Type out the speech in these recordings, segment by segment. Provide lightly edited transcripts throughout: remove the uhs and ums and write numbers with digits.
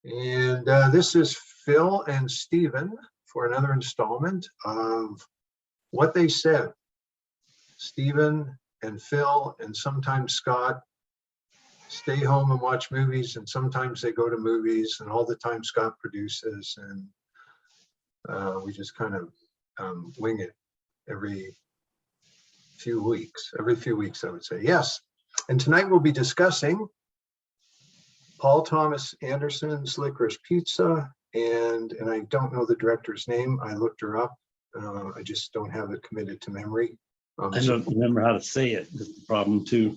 And this is Phil and Stephen for another installment of What They Said. Stephen and Phil and sometimes Scott stay home and watch movies, and sometimes they go to movies, and all the time Scott produces, and we just kind of wing it every few weeks, I would say. Yes. And tonight we'll be discussing Paul Thomas Anderson's Licorice Pizza, and I don't know the director's name. I looked her up. I just don't have it committed to memory. I don't remember how to say it. That's the problem too.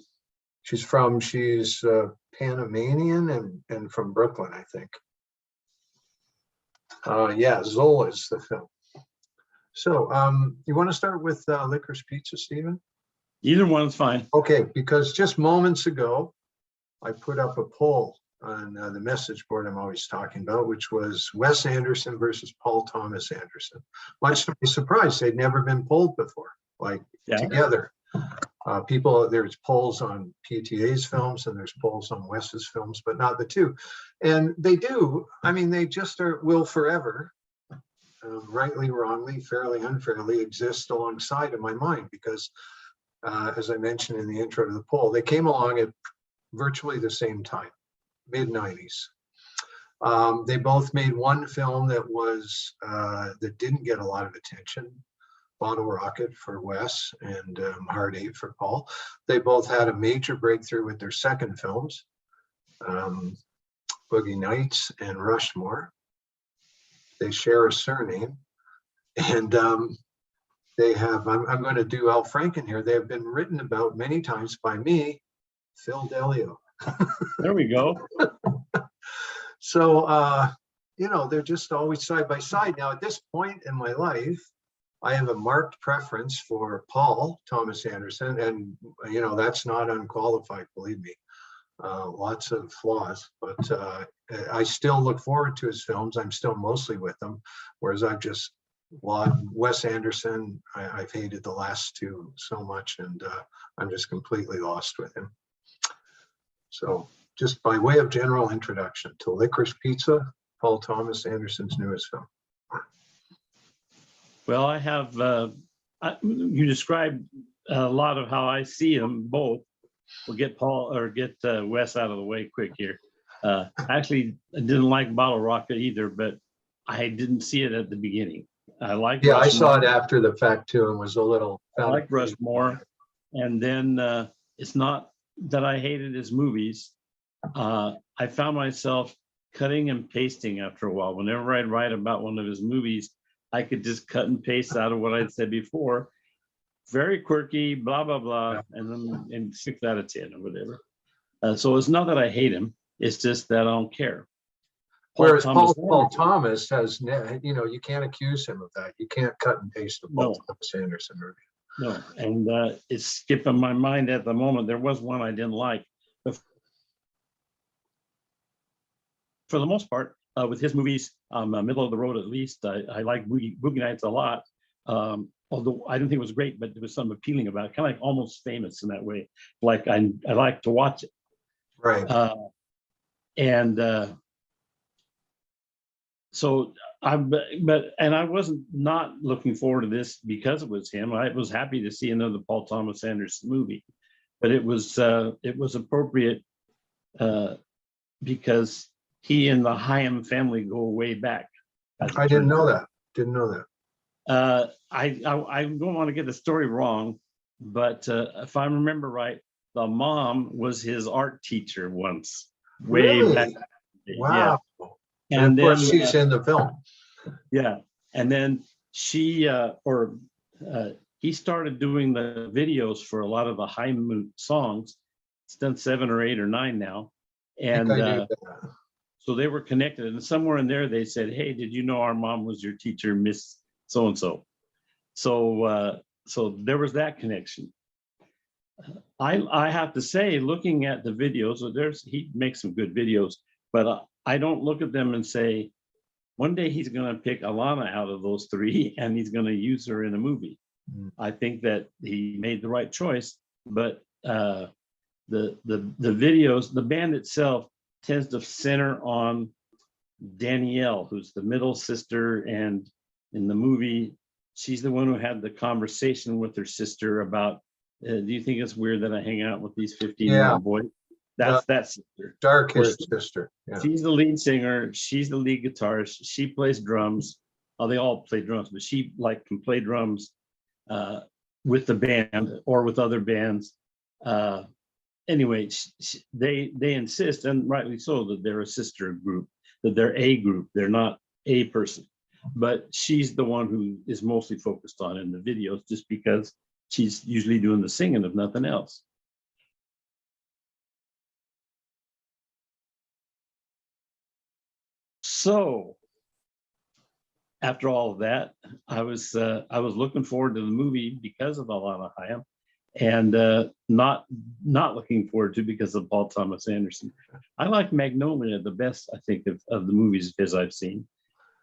She's Panamanian and from Brooklyn, I think. Yeah, Zola is the film. So you want to start with Licorice Pizza, Stephen? Either one's fine. Okay, because just moments ago, I put up a poll on the message board I'm always talking about, which was Wes Anderson versus Paul Thomas Anderson. Much to my surprise, they'd never been polled before, like together. There's polls on PTA's films and there's polls on Wes's films, but not the two. And they do, I mean, they just will forever, rightly, wrongly, fairly, unfairly, exist alongside in my mind because, as I mentioned in the intro to the poll, they came along at virtually the same time, mid-90s. They both made one film that didn't get a lot of attention, Bottle Rocket for Wes and Hard Eight for Paul. They both had a major breakthrough with their second films, Boogie Nights and Rushmore. They share a surname, and they have, I'm going to do Al Franken here. They have been written about many times by me, Phil Dellio. There we go. So, they're just always side by side. Now, at this point in my life, I have a marked preference for Paul Thomas Anderson, and, that's not unqualified, believe me. Lots of flaws, but I still look forward to his films. I'm still mostly with them, whereas Wes Anderson, I've hated the last two so much, and I'm just completely lost with him. So just by way of general introduction to Licorice Pizza, Paul Thomas Anderson's newest film. Well, I have, you described a lot of how I see them both. We'll get Wes out of the way quick here. Actually, I didn't like Bottle Rocket either, but I didn't see it at the beginning. I like Rushmore. I saw it after the fact too, and was a little. I like Rushmore, and then it's not that I hated his movies. I found myself cutting and pasting after a while. Whenever I'd write about one of his movies, I could just cut and paste out of what I'd said before. Very quirky, blah, blah, blah, and 6 out of 10 or whatever. So it's not that I hate him. It's just that I don't care. Whereas Paul Thomas has, you can't accuse him of that. You can't cut and paste the Paul Thomas Anderson movie. No, and it's skipping my mind at the moment. There was one I didn't like. But for the most part, with his movies, middle of the road at least, I like Boogie Nights a lot. Although I didn't think it was great, but there was something appealing about it, kind of like Almost Famous in that way. Like I like to watch it. Right. So I wasn't not looking forward to this because it was him. I was happy to see another Paul Thomas Anderson movie, but it was appropriate because he and the Hyam family go way back. I didn't know that. I don't want to get the story wrong, but if I remember right, the mom was his art teacher once, way back. Wow. Yeah. And of course she's in the film. Yeah. And then he started doing the videos for a lot of the Hyam songs. It's done 7 or 8 or 9 now. And so they were connected. And somewhere in there, they said, hey, did you know our mom was your teacher, Miss so-and-so? So there was that connection. I have to say, looking at the videos, he makes some good videos, but I don't look at them and say, one day he's going to pick Alana out of those 3 and he's going to use her in a movie. I think that he made the right choice, but the videos, the band itself tends to center on Danielle, who's the middle sister, and in the movie, she's the one who had the conversation with her sister about, do you think it's weird that I hang out with these 15-year-old boys? That's that sister. Darkish sister. Yeah. She's the lead singer. She's the lead guitarist. She plays drums. Oh, they all play drums, but she can play drums with the band or with other bands. Anyway, they insist, and rightly so, that they're a sister group, that they're a group. They're not a person. But she's the one who is mostly focused on in the videos, just because she's usually doing the singing, if nothing else. So after all of that, I was looking forward to the movie because of Alana Hayam, and not looking forward to because of Paul Thomas Anderson. I like Magnolia the best, I think, of the movies of his I've seen,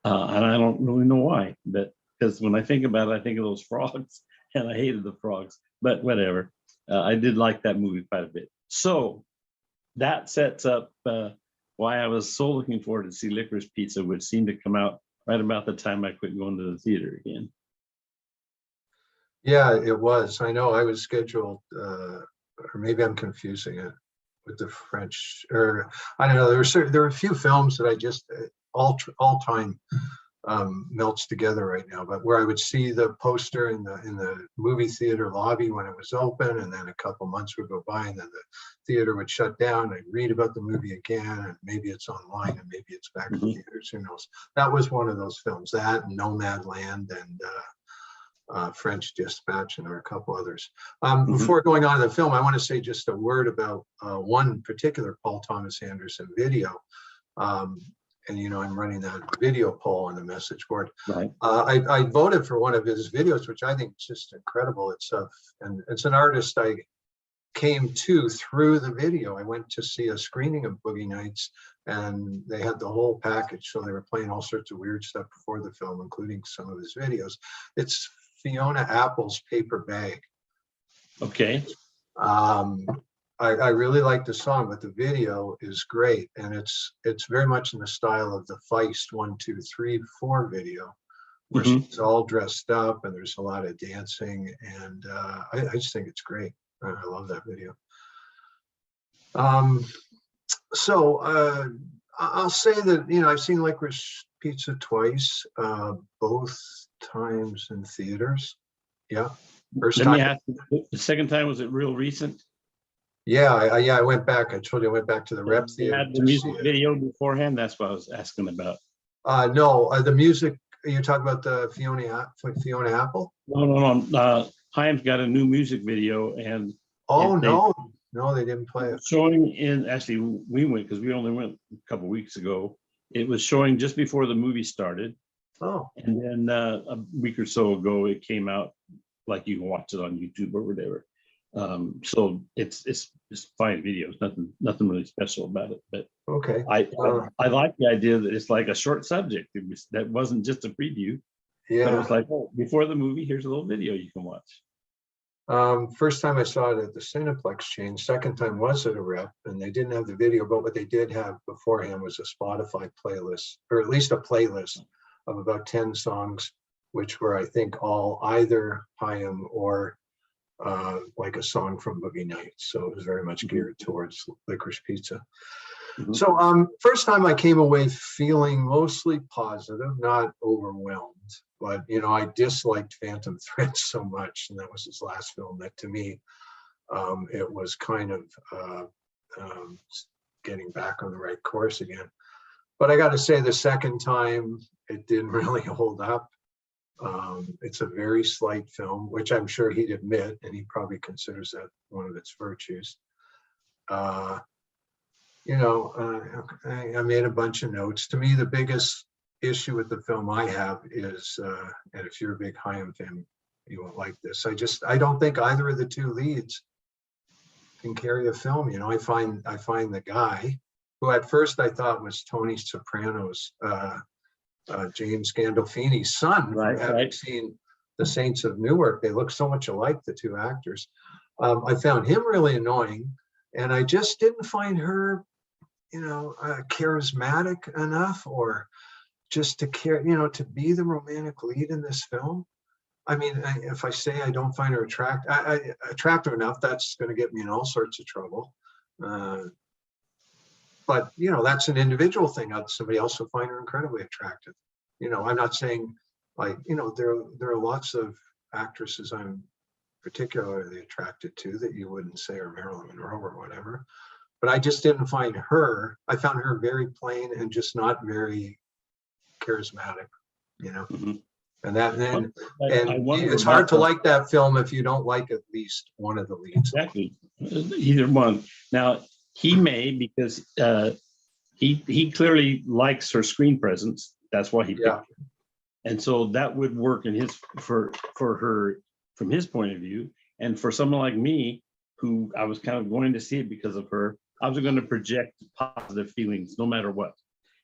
and I don't really know why. But because when I think about it, I think of those frogs, and I hated the frogs. But whatever, I did like that movie quite a bit. So that sets up why I was so looking forward to see Licorice Pizza, which seemed to come out right about the time I quit going to the theater again. Yeah, it was. I know I was scheduled, or maybe I'm confusing it with the French, or I don't know. There were a few films that I just all time melts together right now. But where I would see the poster in the movie theater lobby when it was open, and then a couple months would go by, and then the theater would shut down. I'd read about the movie again, and maybe it's online, and maybe it's back in theaters. Who knows? That was one of those films. That and Nomadland and French Dispatch, and there are a couple others. Before going on to the film, I want to say just a word about one particular Paul Thomas Anderson video. And I'm running that video poll on the message board. Right. I voted for one of his videos, which I think is just incredible. And it's an artist I came to through the video. I went to see a screening of Boogie Nights, and they had the whole package. So they were playing all sorts of weird stuff before the film, including some of his videos. It's Fiona Apple's Paper Bag. Okay. I really like the song, but the video is great, and it's very much in the style of the Feist 1, 2, 3, 4 video, where she's all dressed up and there's a lot of dancing, and I just think it's great. I love that video. So I'll say that I've seen Licorice Pizza twice, both times in theaters. Yeah, first Let time. me ask you, the second time, was it real recent? Yeah, I went back. I told you I went back to the rep You theater. had the music video beforehand. That's what I was asking about. No, the music. You're talking about the Fiona Apple? No. Hayam's got a new music video, and No, they didn't play it. Showing in, actually, we went because we only went a couple weeks ago. It was showing just before the movie started. Oh. And then a week or so ago, it came out, like you can watch it on YouTube or whatever. So it's fine videos, nothing really special about it. But okay, I like the idea that it's like a short subject. That wasn't just a preview. Yeah, but it was like, oh, before the movie, here's a little video you can watch. First time I saw it at the Cineplex chain. Second time was at a rep, and they didn't have the video, but what they did have beforehand was a Spotify playlist, or at least a playlist of about 10 songs, which were, I think, all either Hayam or like a song from Boogie Nights. So it was very much geared towards Licorice Pizza. So first time I came away feeling mostly positive, not overwhelmed, but I disliked Phantom Thread so much, and that was his last film, that to me it was kind of getting back on the right course again. But I got to say, the second time it didn't really hold up. It's a very slight film, which I'm sure he'd admit, and he probably considers that one of its virtues. I made a bunch of notes. To me, the biggest issue with the film I have is, and if you're a big Hayam fan, you won't like this. I don't think either of the two leads can carry a film. I find the guy who at first I thought was Tony Soprano's, James Gandolfini's son. Right, having seen The Saints of Newark, they look so much alike, the two actors. I found him really annoying, and I just didn't find her charismatic enough, or just to care, to be the romantic lead in this film. I mean, if I say I don't find her attractive enough, that's going to get me in all sorts of trouble. But that's an individual thing. Somebody else will find her incredibly attractive. I'm not saying, like, there are lots of actresses I'm particularly attracted to that you wouldn't say are Marilyn Monroe or whatever. But I just didn't find her. I found her very plain and just not very charismatic. Mhm. And I it's hard to like that film if you don't like at least one of the leads. Exactly, either one. Now he may, because he clearly likes her screen presence. That's why he picked her. And so that would work in for her from his point of view. And for someone like me, who I was kind of going to see it because of her, I was going to project positive feelings no matter what.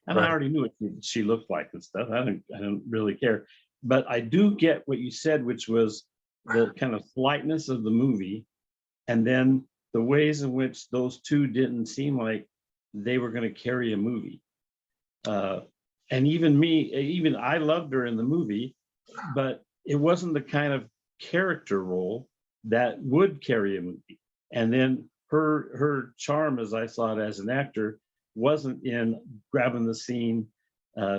And I already knew what she looked like and stuff. I don't really care. But I do get what you said, which was the kind of lightness of the movie, and then the ways in which those two didn't seem like they were going to carry a movie. And even I loved her in the movie, but it wasn't the kind of character role that would carry a movie. And then her charm, as I saw it as an actor, wasn't in grabbing the scene,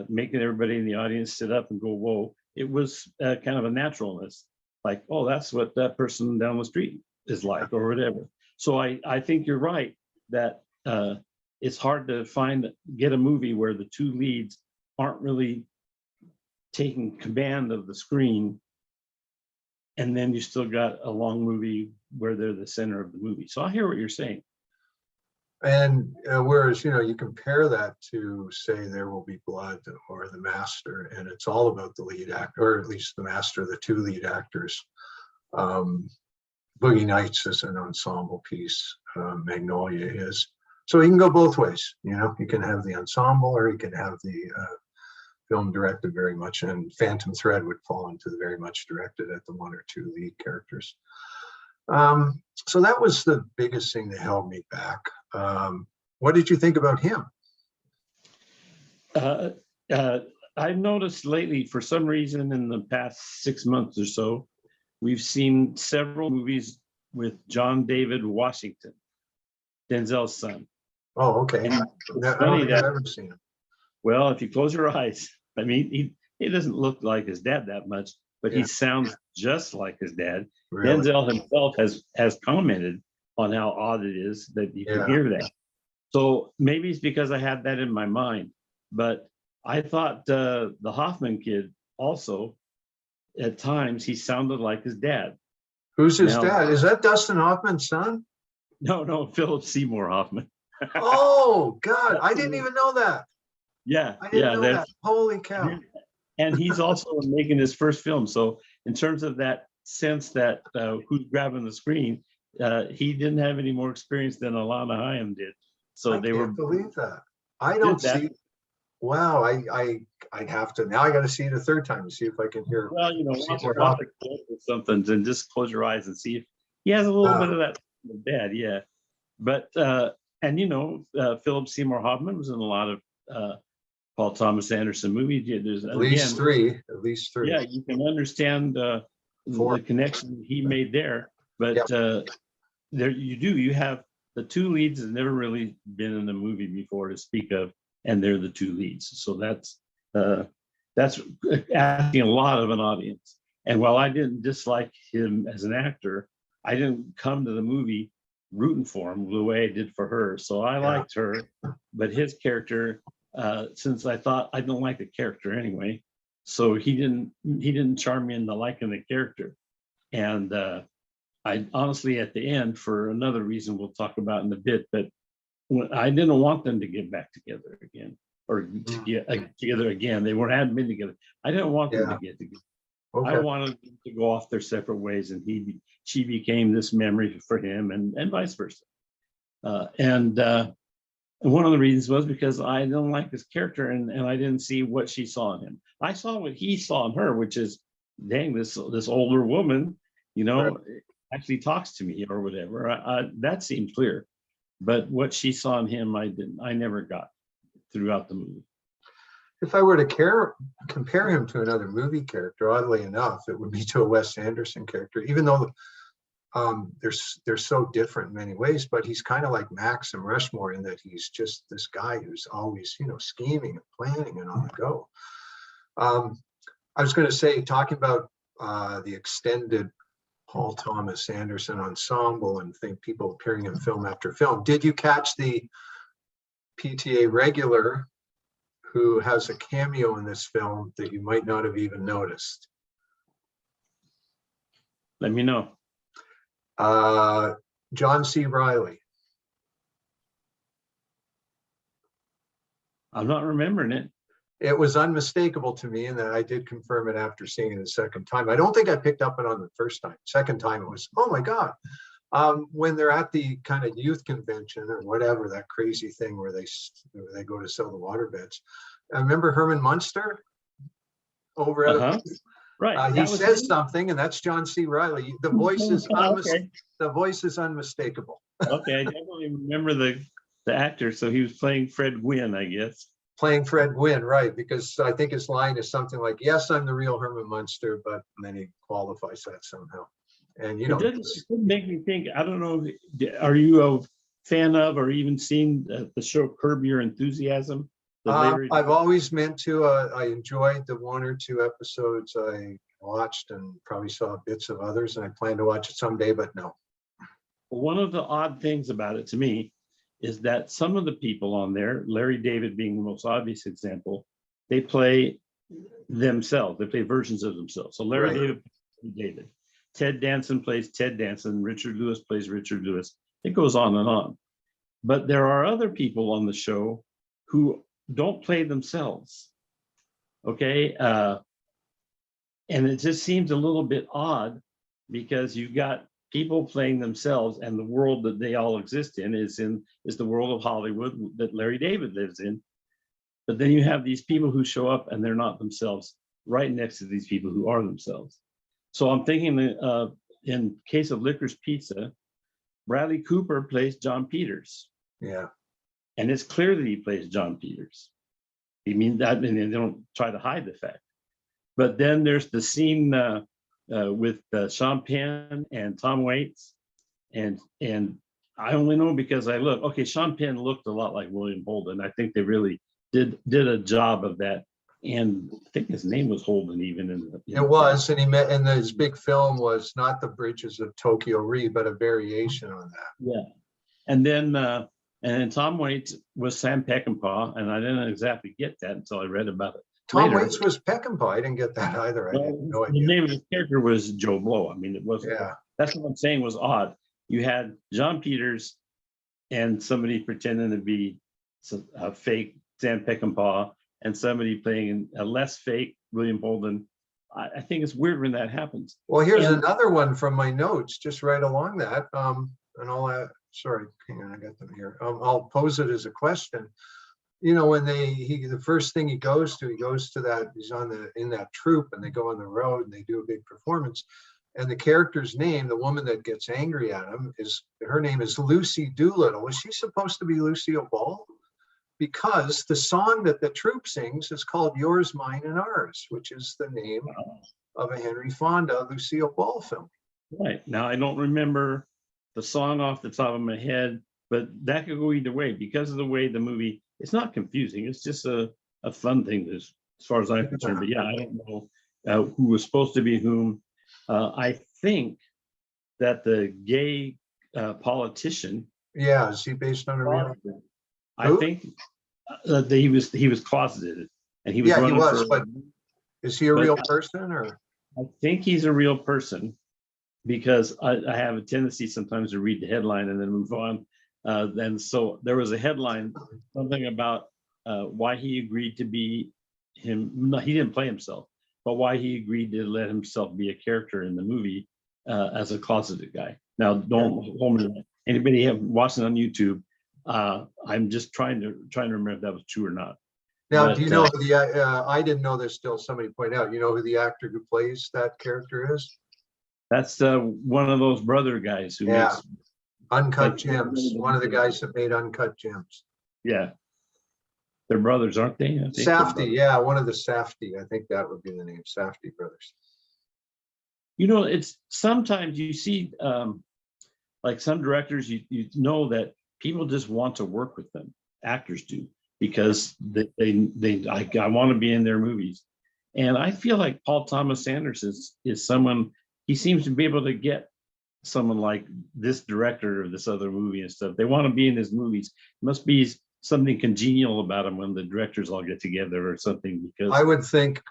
making everybody in the audience sit up and go, whoa. It was kind of a naturalness, like, oh, that's what that person down the street is like, or whatever. So I think you're right that it's hard to get a movie where the two leads aren't really taking command of the screen, and then you still got a long movie where they're the center of the movie. So I hear what you're saying. And whereas, you compare that to, say, There Will Be Blood or The Master, and it's all about the lead actor, or at least The Master, the two lead actors. Boogie Nights is an ensemble piece. Magnolia is. So he can go both ways. You can have the ensemble, or you can have the film directed very much. And Phantom Thread would fall into the very much directed at the one or two lead characters. So that was the biggest thing that held me back. What did you think about him? I've noticed lately, for some reason, in the past 6 months or so, we've seen several movies with John David Washington, Denzel's son. Oh, okay. I don't think I've ever seen him. Well, if you close your eyes, I mean, he doesn't look like his dad that much, but he sounds just like his dad. Really? Denzel himself has commented on how odd it is that you can hear that. So maybe it's because I had that in my mind. But I thought the Hoffman kid also, at times, he sounded like his dad. Who's his dad? Is that Dustin Hoffman's son? No, Philip Seymour Hoffman. Oh, God, I didn't even know that. Yeah, I didn't know that. Holy cow. And he's also making his first film. So in terms of that sense that who's grabbing the screen, he didn't have any more experience than Alana Hayim did. So they were. I can't believe that. I don't see. Wow, I'd have to. Now I got to see it a third time to see if I can hear. Well, watch a topic or something, and just close your eyes and see if he has a little bit of that dad. Yeah, but Philip Seymour Hoffman was in a lot of Paul Thomas Anderson movies. There's at least three. Yeah, you can understand the connection he made there. But there you have the two leads have never really been in a movie before to speak of, and they're the two leads. So that's asking a lot of an audience. And while I didn't dislike him as an actor, I didn't come to the movie rooting for him the way I did for her. So I liked her, but his character, since I thought I don't like the character anyway, so he didn't charm me into liking the character. And I honestly, at the end, for another reason we'll talk about in a bit, but I didn't want them to get back together again, or to get together again. They hadn't been together. I didn't want them to get together. Okay. I wanted them to go off their separate ways, and she became this memory for him, and vice versa. And one of the reasons was because I didn't like his character, and I didn't see what she saw in him. I saw what he saw in her, which is, dang, this older woman, actually talks to me or whatever. That seemed clear. but what she saw in him, I never got throughout the movie. If I were to compare him to another movie character, oddly enough, it would be to a Wes Anderson character, even though they're so different in many ways, but he's kind of like Max and Rushmore in that he's just this guy who's always, scheming and planning and on the go. I was going to say, talking about the extended Paul Thomas Anderson ensemble and people appearing in film after film. Did you catch the PTA regular who has a cameo in this film that you might not have even noticed? Let me know. John C. Reilly. I'm not remembering it. It was unmistakable to me, and that I did confirm it after seeing it the second time. I don't think I picked up it on the first time. Second time, it was, oh my God. When they're at the kind of youth convention or whatever, that crazy thing where they go to sell the waterbeds. I remember Herman Munster over at right. He says something, and that's John C. Reilly. The voice is the voice is unmistakable. Okay, I definitely remember the actor. So he was playing Fred Gwynn, I guess. Playing Fred Gwynn, right? Because I think his line is something like, "Yes, I'm the real Herman Munster," but then he qualifies that somehow. And it did make me think. I don't know. Are you a fan of, or even seen the show Curb Your Enthusiasm? I've always meant to. I enjoyed the one or two episodes I watched, and probably saw bits of others, and I plan to watch it someday, but no. One of the odd things about it to me is that some of the people on there, Larry David being the most obvious example, they play themselves. They play versions of themselves. So Larry David plays David. Ted Danson plays Ted Danson. Richard Lewis plays Richard Lewis. It goes on and on. But there are other people on the show who don't play themselves. Okay. And it just seems a little bit odd because you've got people playing themselves, and the world that they all exist in is the world of Hollywood that Larry David lives in. But then you have these people who show up and they're not themselves right next to these people who are themselves. So I'm thinking in case of Licorice Pizza, Bradley Cooper plays John Peters. Yeah. And it's clear that he plays John Peters. I mean, that, and they don't try to hide the fact. But then there's the scene with Sean Penn and Tom Waits, and I only know because I look. Okay, Sean Penn looked a lot like William Holden. I think they really did a job of that, and I think his name was Holden even it was, and he met, and his big film was not The Bridges of Tokyo Re, but a variation on that. Yeah, and then Tom Waits was Sam Peckinpah, and I didn't exactly get that until I read about it. Tom Waits was Peckinpah. I didn't get that either. I had no idea. The name of the character was Joe Blow. I mean, it wasn't. Yeah. That's what I'm saying was odd. You had John Peters and somebody pretending to be a fake Sam Peckinpah, and somebody playing a less fake William Holden. I think it's weird when that happens. Well, here's another one from my notes, just right along that. And all that. Sorry, hang on, I got them here. I'll pose it as a question. When the first thing he goes to that, he's in that troupe, and they go on the road and they do a big performance. And the character's name, the woman that gets angry at him, her name is Lucy Doolittle. Was she supposed to be Lucille Ball? Because the song that the troupe sings is called Yours, Mine, and Ours, which is the name of a Henry Fonda Lucille Ball film. Right. Now, I don't remember the song off the top of my head, but that could go either way because of the way the movie. It's not confusing. It's just a fun thing as far as I'm concerned. But yeah, I don't know who was supposed to be whom. I think that the gay politician. Yeah, is he based on a real? I think that he was closeted, and he was. Yeah, he was. But is he a real person, or? I think he's a real person because I have a tendency sometimes to read the headline and then move on. Then so there was a headline, something about why he agreed to be him. No, he didn't play himself, but why he agreed to let himself be a character in the movie as a closeted guy. Now, don't hold me. Anybody have watching on YouTube? I'm just trying to remember if that was true or not. Now, but, do you know who I didn't know this till somebody pointed out. You know who the actor who plays that character is? That's one of those brother guys who makes Uncut But- Gems, one of the guys that made Uncut Gems. Yeah. They're brothers, aren't they? I think they're Safdie, brothers. yeah, one of the Safdie. I think that would be the name, Safdie brothers. You know, it's sometimes you see like some directors, you know that people just want to work with them. Actors do, because I want to be in their movies. And I feel like Paul Thomas Anderson is someone, he seems to be able to get someone like this director or this other movie and stuff. They want to be in his movies. Must be something congenial about him when the directors all get together or something, because I would think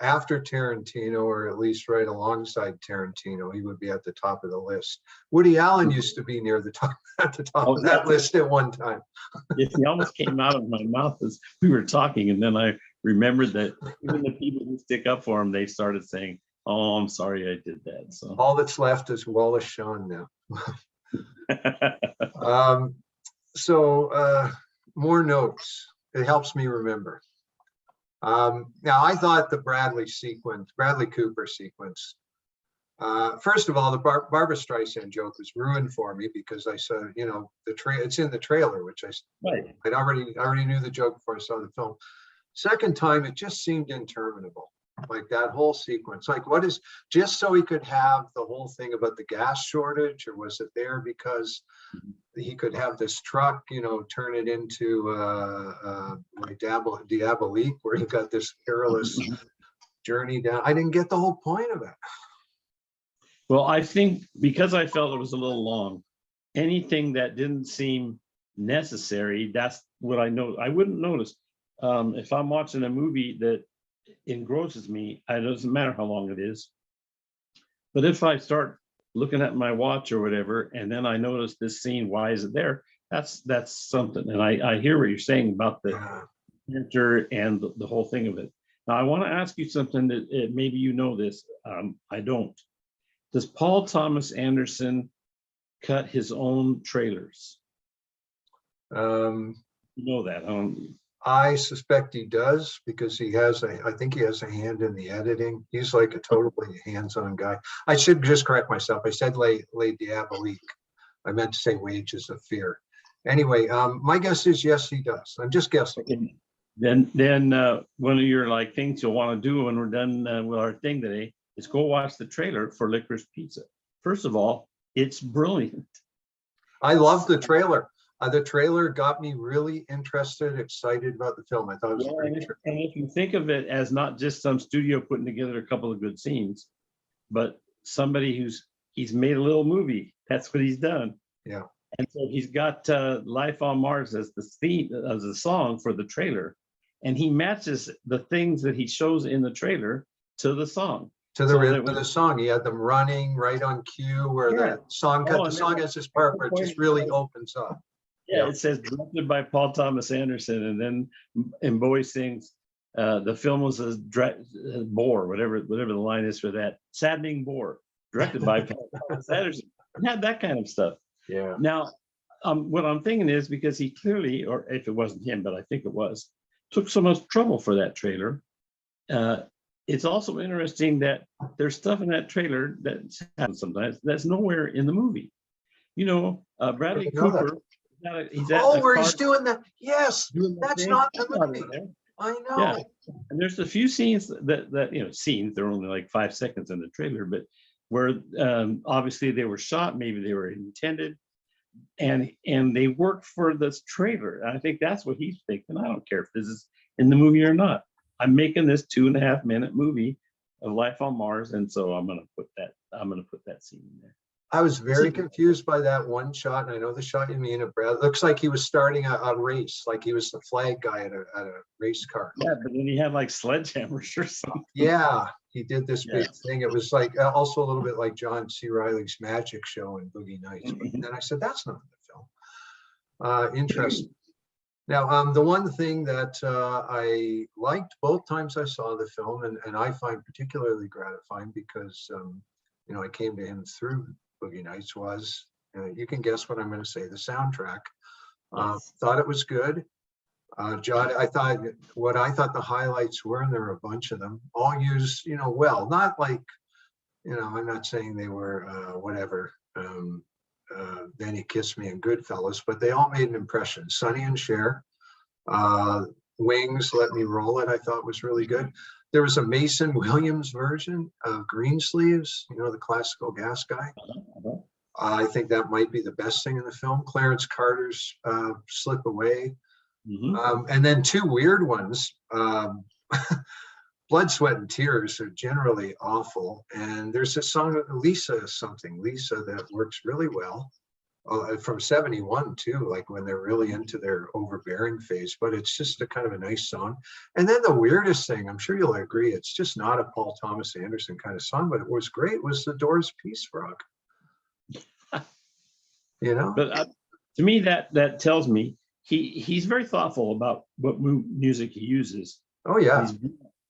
after Tarantino, or at least right alongside Tarantino, he would be at the top of the list. Woody Allen used to be near the top, at the top of that list at one time. it almost came out of my mouth as we were talking, and then I remembered that even the people who stick up for him, they started saying, "Oh, I'm sorry I did that." So All that's left is Wallace Shawn now. More notes. It helps me remember. Now, I thought the Bradley Cooper sequence. First of all, the Barbara Streisand joke was ruined for me because I saw, it's in the trailer, which right. I already knew the joke before I saw the film. Second time, it just seemed interminable. Like that whole sequence, like what is, just so he could have the whole thing about the gas shortage, or was it there because he could have this truck, turn it into Diabolique, where he got this perilous journey down? I didn't get the whole point of it. Well, I think because I felt it was a little long, anything that didn't seem necessary, that's what I know. I wouldn't notice. If I'm watching a movie that engrosses me, it doesn't matter how long it is. But if I start looking at my watch or whatever, and then I notice this scene, why is it there? That's something. And I hear what you're saying about the character and the whole thing of it. Now, I want to ask you something that maybe you know this. I don't. Does Paul Thomas Anderson cut his own trailers? You know that. I suspect he does, because I think he has a hand in the editing. He's like a totally hands-on guy. I should just correct myself. I said Les Diaboliques. I meant to say Wages of Fear. Anyway, my guess is yes, he does. I'm just guessing. Okay. Then one of your things you'll want to do when we're done with our thing today is go watch the trailer for Licorice Pizza. First of all, it's brilliant. I love the trailer. The trailer got me really interested, excited about the film. I thought it was a great trailer. And if you think of it as not just some studio putting together a couple of good scenes, but somebody he's made a little movie. That's what he's done. Yeah. And so he's got Life on Mars as the theme, as a song for the trailer. And he matches the things that he shows in the trailer to the song. To the rhythm of the song. He had them running right on cue, where the song has this part where it just really opens up. Yeah, it says directed by Paul Thomas Anderson, and Bowie sings, the film was a bore, whatever the line is for that, saddening bore, directed by Paul Thomas Anderson. It had that kind of stuff. Yeah. Now, what I'm thinking is, because he clearly, or if it wasn't him, but I think it was, took so much trouble for that trailer. It's also interesting that there's stuff in that trailer that happens sometimes that's nowhere in the movie. Bradley Cooper. He's doing that. Yes, that's not the movie. I know. Yeah. And there's a few scenes that scenes, they're only like 5 seconds in the trailer, but where obviously they were shot, maybe they were intended, and they worked for this trailer. And I think that's what he's thinking. I don't care if this is in the movie or not. I'm making this 2.5 minute movie of Life on Mars, and so I'm gonna put that scene in there. I was very confused by that one shot, and I know the shot you mean of Brad. It looks like he was starting a race, like he was the flag guy at a race car. Yeah, but then he had like sledgehammers or something. Yeah, he did this big thing. It was like also a little bit like John C. Reilly's magic show in Boogie Nights. But then I said, that's not the film. Interesting. Now, the one thing that I liked both times I saw the film, and I find particularly gratifying because, I came to him through Boogie Nights, was, you can guess what I'm going to say, the soundtrack. Thought it was good. John, I thought the highlights were, and there were a bunch of them, all used, well, not like, I'm not saying they were whatever, Then He Kissed Me and Goodfellas, but they all made an impression. Sonny and Cher, Wings, Let Me Roll It, I thought was really good. There was a Mason Williams version of Greensleeves, the classical gas guy. I think that might be the best thing in the film. Clarence Carter's Slip Away. And then two weird ones. Blood, Sweat, and Tears are generally awful. And there's a song, Lisa, that works really well. From 71 too, like when they're really into their overbearing phase, but it's just a kind of a nice song. And then the weirdest thing, I'm sure you'll agree, it's just not a Paul Thomas Anderson kind of song, but it was great, was the Doors' Peace Frog. But to me, that tells me he's very thoughtful about what music he uses. Oh yeah, he's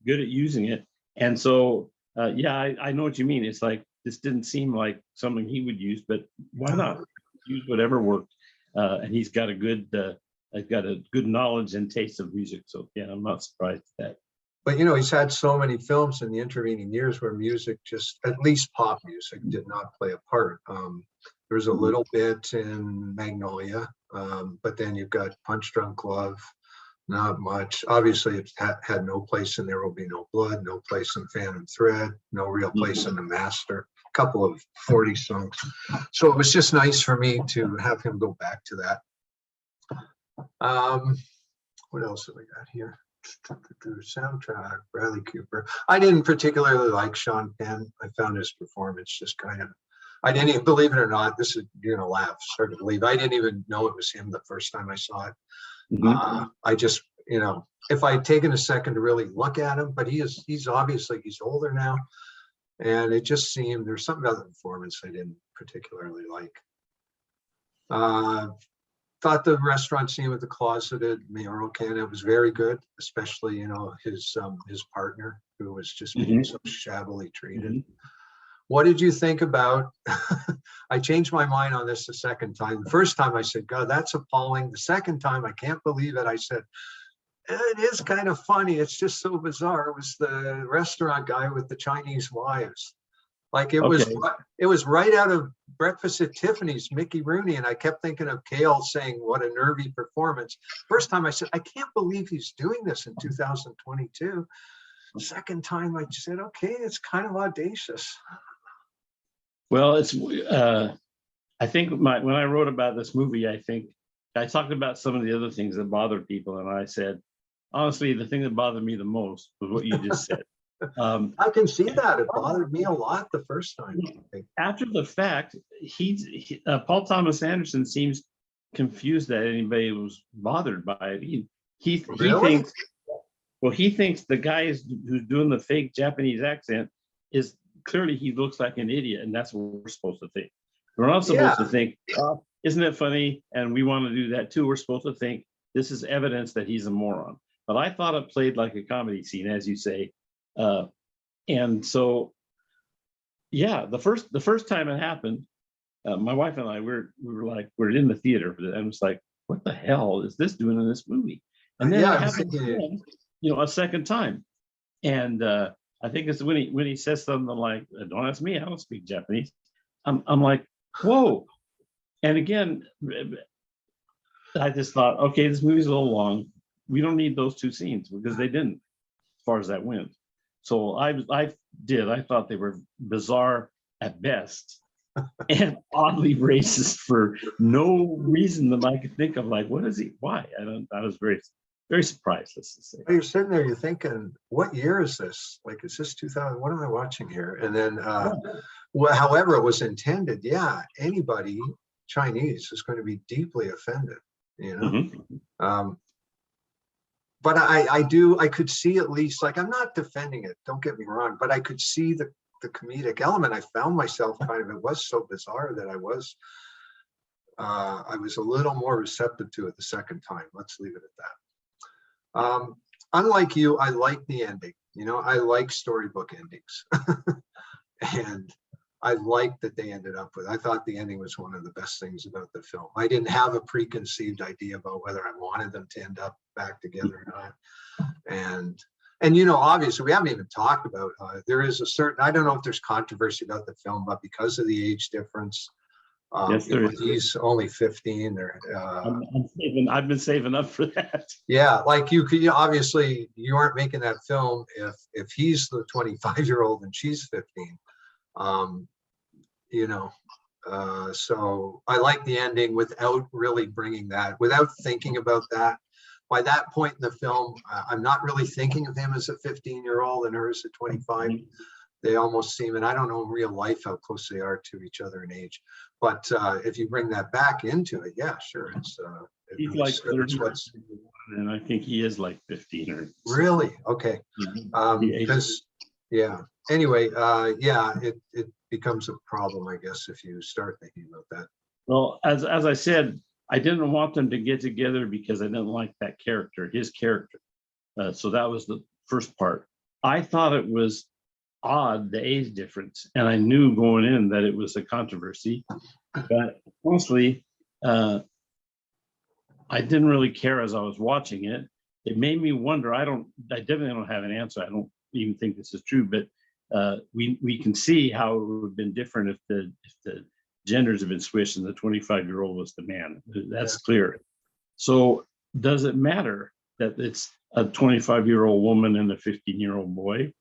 good at using it. And so I know what you mean. It's like, this didn't seem like something he would use, but why not use whatever worked? And he's got a good knowledge and taste of music. So yeah, I'm not surprised at that. But he's had so many films in the intervening years where music, just at least pop music, did not play a part. There was a little bit in Magnolia, but then you've got Punch Drunk Love, not much. Obviously, it had no place in There Will Be No Blood, no place in Phantom Thread, no real place in The Master, a couple of 40 songs. So it was just nice for me to have him go back to that. What else have we got here? Soundtrack, Bradley Cooper. I didn't particularly like Sean Penn. I found his performance just kind of, I didn't even, believe it or not, this is, you're gonna laugh, hard to believe, I didn't even know it was him the first time I saw it. I just, if I had taken a second to really look at him, but he's obviously, he's older now, and it just seemed, there's something about the performance I didn't particularly like. Thought the restaurant scene with the closeted mayoral candidate was very good, especially his partner, who was just being so shabbily treated. What did you think about? I changed my mind on this the second time. The first time I said, God, that's appalling. The second time, I can't believe it. I said, it is kind of funny. It's just so bizarre. It was the restaurant guy with the Chinese wives. Like it was right out of Breakfast at Tiffany's, Mickey Rooney. And I kept thinking of Kale saying, what a nervy performance. First time I said, I can't believe he's doing this in 2022. Second time I said, okay, it's kind of audacious. Well, it's I think when I wrote about this movie, I think I talked about some of the other things that bothered people, and I said, honestly, the thing that bothered me the most was what you just said. I can see that. It bothered me a lot the first time. After the fact, Paul Thomas Anderson seems confused that anybody was bothered by it. He thinks, well, he thinks the guy who's doing the fake Japanese accent is clearly, he looks like an idiot, and that's what we're supposed to think. We're not supposed to think, oh, isn't it funny? And we want to do that too. We're supposed to think this is evidence that he's a moron. But I thought it played like a comedy scene, as you say. And so, yeah, the first time it happened, my wife and I we're in the theater, and it's like, what the hell is this doing in this movie? And then it happened again, a second time, and I think it's when he says something like, "Don't ask me, I don't speak Japanese." I'm like, whoa! And again, I just thought, okay, this movie's a little long. We don't need those two scenes, because they didn't, as far as that went. So I thought they were bizarre at best and oddly racist for no reason that I could think of. Like, what is he? Why? I was very, very surprised, let's just say. You're sitting there, you're thinking, what year is this? Like, is this 2000? What am I watching here? And then, however it was intended, anybody Chinese is going to be deeply offended, But I could see, at least, like, I'm not defending it, don't get me wrong, but I could see the comedic element. I found myself kind of, it was so bizarre that I was a little more receptive to it the second time. Let's leave it at that. Unlike you, I like the ending. I like storybook endings. And I liked that they ended up with, I thought the ending was one of the best things about the film. I didn't have a preconceived idea about whether I wanted them to end up back together or not. And obviously we haven't even talked about, there is a certain, I don't know if there's controversy about the film, but because of the age difference, Yes, there is. He's only 15 or, I've been saving up for that. yeah, like you could, obviously you aren't making that film if he's the 25-year-old and she's 15. You know, so I like the ending without really bringing that, without thinking about that. By that point in the film, I'm not really thinking of him as a 15-year-old and her as a 25. They almost seem, and I don't know in real life how close they are to each other in age, but if you bring that back into it, yeah, sure, He's like 30, and I think he is like 15 or really okay. Because yeah. Anyway, yeah, it becomes a problem, I guess, if you start thinking about that. Well, as I said, I didn't want them to get together because I didn't like that character, his character. So that was the first part. I thought it was odd, the age difference, and I knew going in that it was a controversy, but mostly I didn't really care as I was watching it. It made me wonder. I definitely don't have an answer. I don't even think this is true, but we can see how it would have been different if the genders have been switched and the 25-year-old was the man. That's clear. So does it matter that it's a 25-year-old woman and a 15-year-old boy?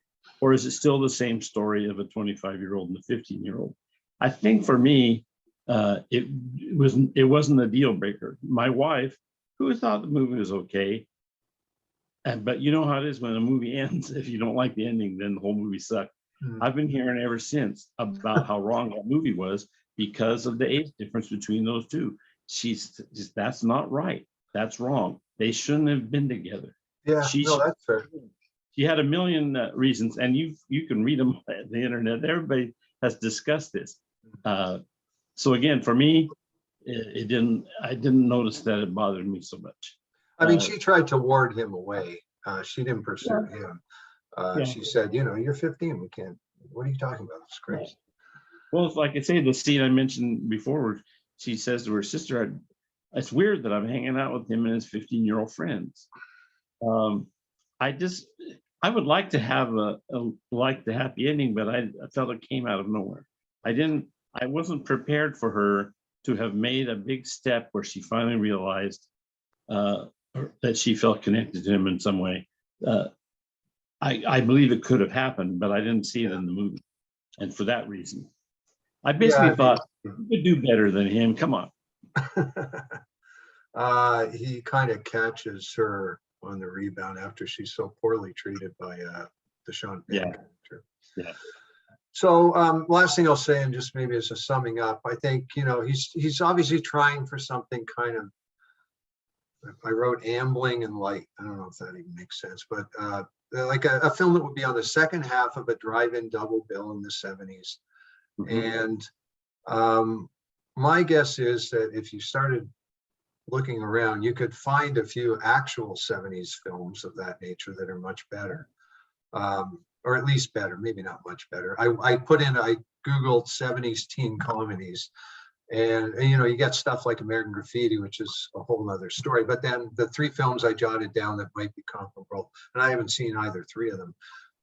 Or is it still the same story of a 25-year-old and a 15-year-old? I think for me, it wasn't a deal breaker. My wife, who thought the movie was okay, but you know how it is when a movie ends. If you don't like the ending, then the whole movie sucked. I've been hearing ever since about how wrong that movie was because of the age difference between those two. That's not right. That's wrong. They shouldn't have been together. Yeah, no, that's fair. She had a million reasons, and you can read them on the internet. Everybody has discussed this. So again, for me, I didn't notice that it bothered me so much. I mean, she tried to ward him away. She didn't pursue him. She said, you're 15. We can't. What are you talking about? It's crazy. Well, it's like I say, the scene I mentioned before, where she says to her sister, "It's weird that I'm hanging out with him and his 15-year-old friends." I would like to have like the happy ending, but I felt it came out of nowhere. I wasn't prepared for her to have made a big step where she finally realized that she felt connected to him in some way. I believe it could have happened, but I didn't see it in the movie. And for that reason, I basically thought you could do better than him. Come on. He kind of catches her on the rebound after she's so poorly treated by the Sean Penn character. Yeah. So last thing I'll say, and just maybe as a summing up, I think, he's obviously trying for something kind of, I wrote ambling and light. I don't know if that even makes sense, but like a film that would be on the second half of a drive-in double bill in the 70s. And my guess is that if you started looking around, you could find a few actual 70s films of that nature that are much better, or at least better, maybe not much better. I Googled 70s teen comedies, and you get stuff like American Graffiti, which is a whole other story. But then the three films I jotted down that might be comparable, and I haven't seen either three of them,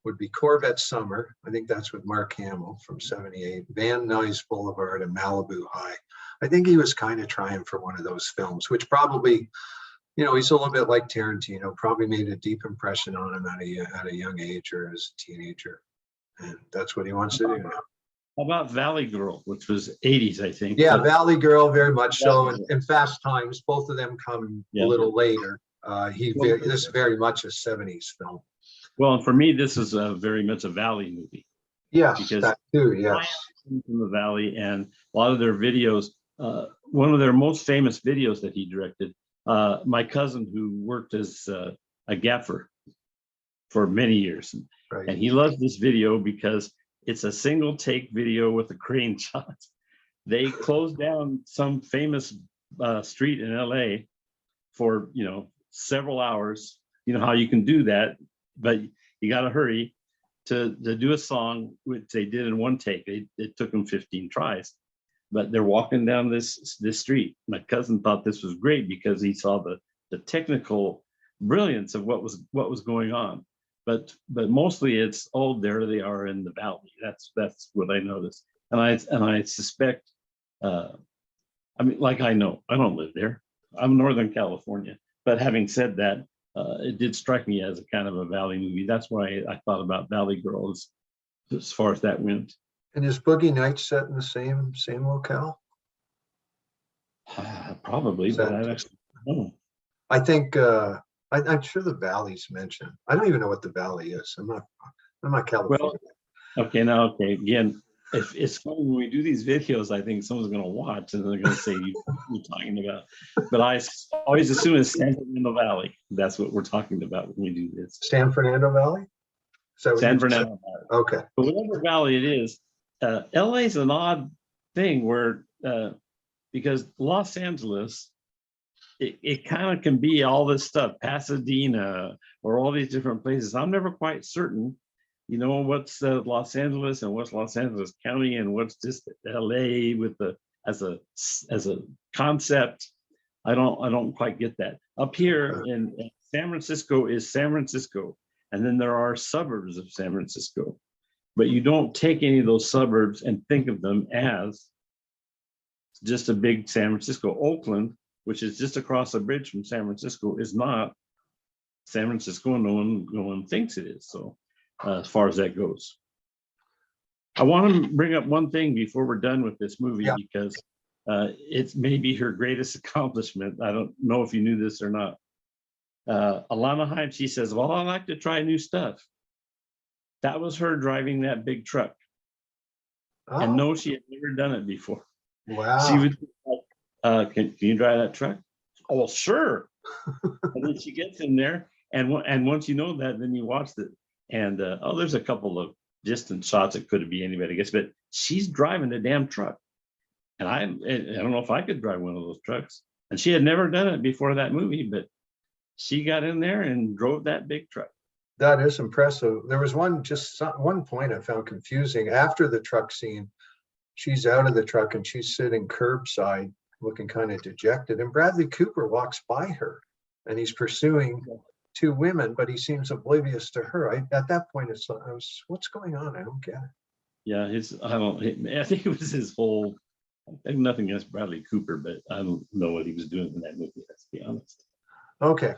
would be Corvette Summer. I think that's with Mark Hamill from 78, Van Nuys Boulevard, and Malibu High. I think he was kind of trying for one of those films, which probably, he's a little bit like Tarantino, probably made a deep impression on him at a young age or as a teenager. And that's what he wants to do now. How about Valley Girl, which was 80s, I think. Yeah, Valley Girl, very much so. And Fast Times, both of them come a little later. This is very much a 70s film. Well, and for me, this is very much a Valley movie. Yes, because that too, yes. From the Valley, and a lot of their videos, one of their most famous videos that he directed, my cousin who worked as a gaffer for many years, and he loves this video because it's a single take video with a crane shot. They closed down some famous street in LA for several hours. You know how you can do that, but you got to hurry to do a song, which they did in one take. It took them 15 tries, but they're walking down this street. My cousin thought this was great because he saw the technical brilliance of what was going on. But mostly it's, there they are in the valley. That's what I noticed, and I suspect I mean, like, I know, I don't live there. I'm Northern California. But having said that, it did strike me as a kind of a Valley movie. That's why I thought about Valley Girls as far as that went. And is Boogie Nights set in the same locale? Probably, but I actually don't know. I think I'm sure the Valley's mentioned. I don't even know what the Valley is. I'm not California. Well, okay. Again, if it's funny when we do these videos, I think someone's going to watch and they're going to say, "You're talking about." But I always assume it's San Fernando Valley. That's what we're talking about when we do this. San Fernando Valley? San Fernando Valley. Okay. But whatever valley it is, LA is an odd thing where because Los Angeles, it kind of can be all this stuff, Pasadena or all these different places. I'm never quite certain, what's Los Angeles and what's Los Angeles County and what's just LA with as a concept. I don't quite get that. Up here in San Francisco is San Francisco, and then there are suburbs of San Francisco, but you don't take any of those suburbs and think of them as just a big San Francisco. Oakland, which is just across the bridge from San Francisco, is not San Francisco, and no one thinks it is. So as far as that goes, I want to bring up one thing before we're done with this movie, because it's maybe her greatest accomplishment. I don't know if you knew this or not. Alana Haim, she says, "Well, I like to try new stuff." That was her driving that big truck. Oh, And no, she had never done it before. wow. She was like, can you drive that truck? Oh, well, sure. And then she gets in there, and once you know that, then you watch it. And there's a couple of distant shots. It could be anybody, I guess, but she's driving the damn truck. And I don't know if I could drive one of those trucks. And she had never done it before that movie, but she got in there and drove that big truck. That is impressive. There was one point I found confusing. After the truck scene, she's out of the truck and she's sitting curbside looking kind of dejected, and Bradley Cooper walks by her and he's pursuing two women, but he seems oblivious to her. At that point, what's going on? I don't get it. Yeah, I think it was his whole, I think nothing against Bradley Cooper, but I don't know what he was doing in that movie, let's be honest. Okay,